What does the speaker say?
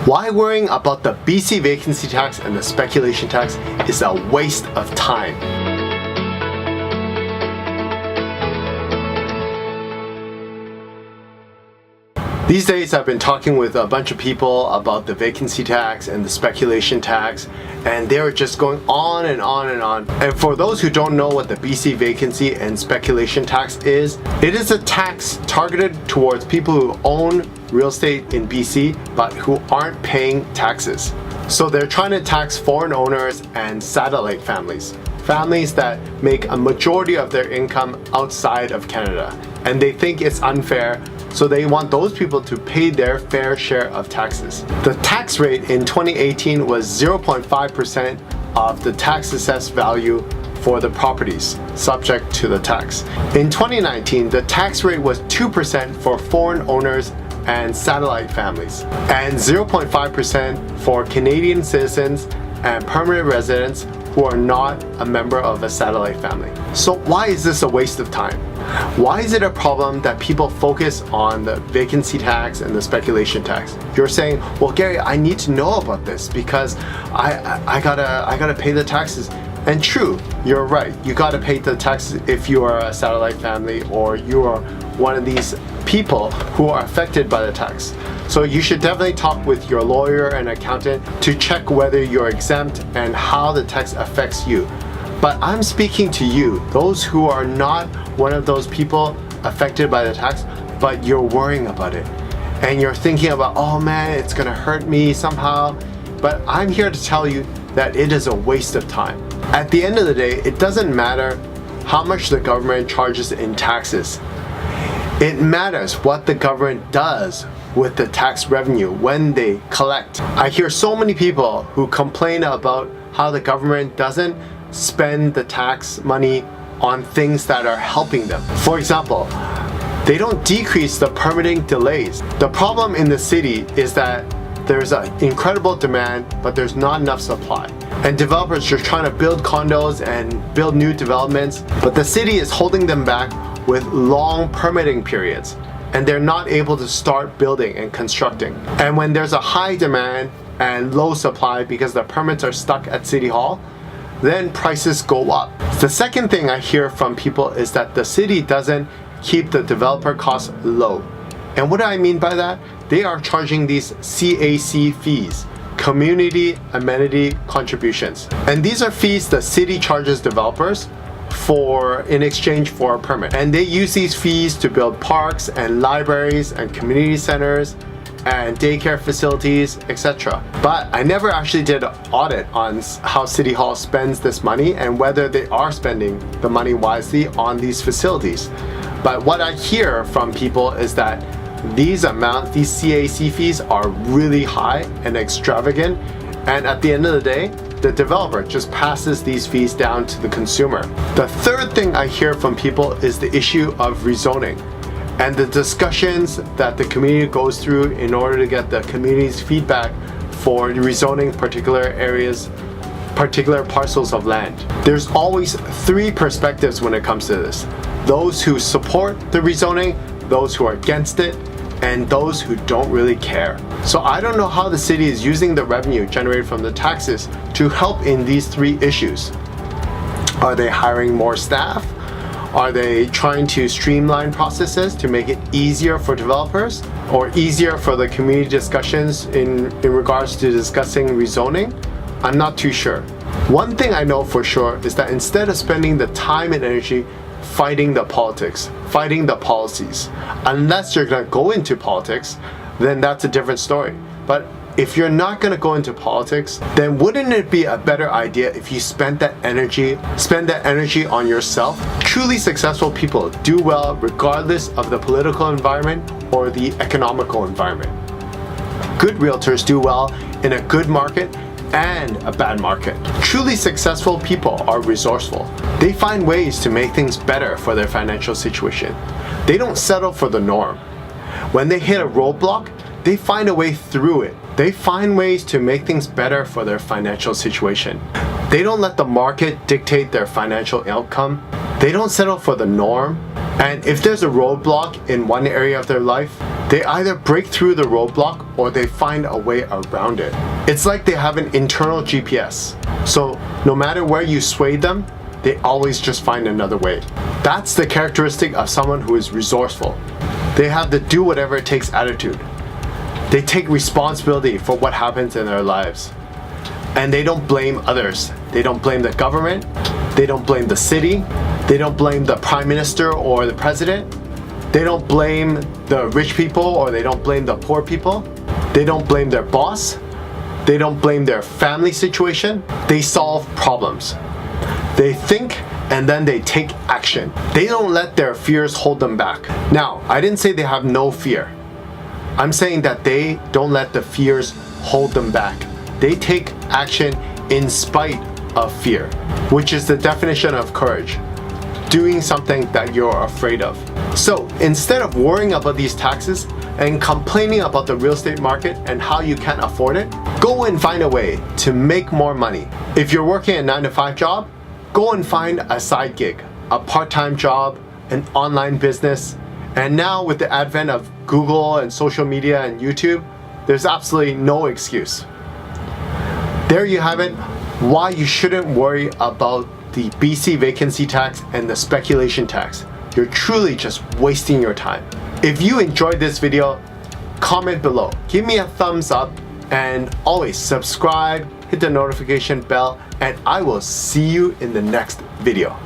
Why worrying about the BC vacancy tax and the speculation tax is a waste of time. These days I've been talking with a bunch of people about the vacancy tax and the speculation tax, and they're just going on and on and on. And for those who don't know what the BC vacancy and speculation tax is, it is a tax targeted towards people who own real estate in BC but who aren't paying taxes. So they're trying to tax foreign owners and satellite families. Families that make a majority of their income outside of Canada. And they think it's unfair, so they want those people to pay their fair share of taxes. The tax rate in 2018 was 0.5% of the tax assessed value for the properties subject to the tax. In 2019, the tax rate was 2% for foreign owners and satellite families, and 0.5% for Canadian citizens and permanent residents who are not a member of a satellite family. So why is this a waste of time? Why is it a problem that people focus on the vacancy tax and the speculation tax? You're saying, well, Gary, I need to know about this because I gotta pay the taxes. And true, you're right. You gotta pay the taxes if you are a satellite family or you are one of these people who are affected by the tax. So you should definitely talk with your lawyer and accountant to check whether you're exempt and how the tax affects you. But I'm speaking to you, those who are not one of those people affected by the tax, but you're worrying about it. And you're thinking about, oh man, it's gonna hurt me somehow. But I'm here to tell you that it is a waste of time. At the end of the day, it doesn't matter how much the government charges in taxes. It matters what the government does with the tax revenue when they collect. I hear so many people who complain about how the government doesn't spend the tax money on things that are helping them. For example, they don't decrease the permitting delays. The problem in the city is that there's an incredible demand, but there's not enough supply. And developers are trying to build condos and build new developments, but the city is holding them back with long permitting periods, and they're not able to start building and constructing. And when there's a high demand and low supply because the permits are stuck at City Hall, then prices go up. The second thing I hear from people is that the city doesn't keep the developer costs low. And what do I mean by that? They are charging these CAC fees, community amenity contributions. And these are fees the city charges developers in exchange for a permit. And they use these fees to build parks and libraries and community centers and daycare facilities, etc. But I never actually did an audit on how City Hall spends this money and whether they are spending the money wisely on these facilities. But what I hear from people is that these CAC fees are really high and extravagant, and at the end of the day, the developer just passes these fees down to the consumer. The third thing I hear from people is the issue of rezoning and the discussions that the community goes through in order to get the community's feedback for rezoning particular areas, particular parcels of land. There's always three perspectives when it comes to this. Those who support the rezoning, those who are against it, and those who don't really care. So I don't know how the city is using the revenue generated from the taxes to help in these three issues. Are they hiring more staff? Are they trying to streamline processes to make it easier for developers or easier for the community discussions in regards to discussing rezoning? I'm not too sure. One thing I know for sure is that instead of spending the time and energy fighting the politics, fighting the policies, unless you're going to go into politics, then that's a different story. But if you're not going to go into politics, then wouldn't it be a better idea if you spend that energy on yourself? Truly successful people do well regardless of the political environment or the economical environment. Good realtors do well in a good market and a bad market. Truly successful people are resourceful. They find ways to make things better for their financial situation. They don't settle for the norm. When they hit a roadblock, they find a way through it. They find ways to make things better for their financial situation. They don't let the market dictate their financial outcome. They don't settle for the norm. And if there's a roadblock in one area of their life, They either break through the roadblock or they find a way around it. It's like they have an internal GPS. So no matter where you sway them, they always just find another way. That's the characteristic of someone who is resourceful. They have the do whatever it takes attitude. They take responsibility for what happens in their lives. And they don't blame others. They don't blame the government. They don't blame the city. They don't blame the prime minister or the president. They don't blame the rich people or they don't blame the poor people. They don't blame their boss. They don't blame their family situation. They solve problems. They think and then they take action. They don't let their fears hold them back. Now, I didn't say they have no fear. I'm saying that they don't let the fears hold them back. They take action in spite of fear, which is the definition of courage. Doing something that you're afraid of. So instead of worrying about these taxes and complaining about the real estate market and how you can't afford it, go and find a way to make more money. If you're working a 9-to-5 job, go and find a side gig, a part-time job, an online business. And now with the advent of Google and social media and YouTube, there's absolutely no excuse. There you have it, why you shouldn't worry about the BC vacancy tax and the speculation tax. You're truly just wasting your time. If you enjoyed this video, comment below, give me a thumbs up, and always subscribe, hit the notification bell, and I will see you in the next video.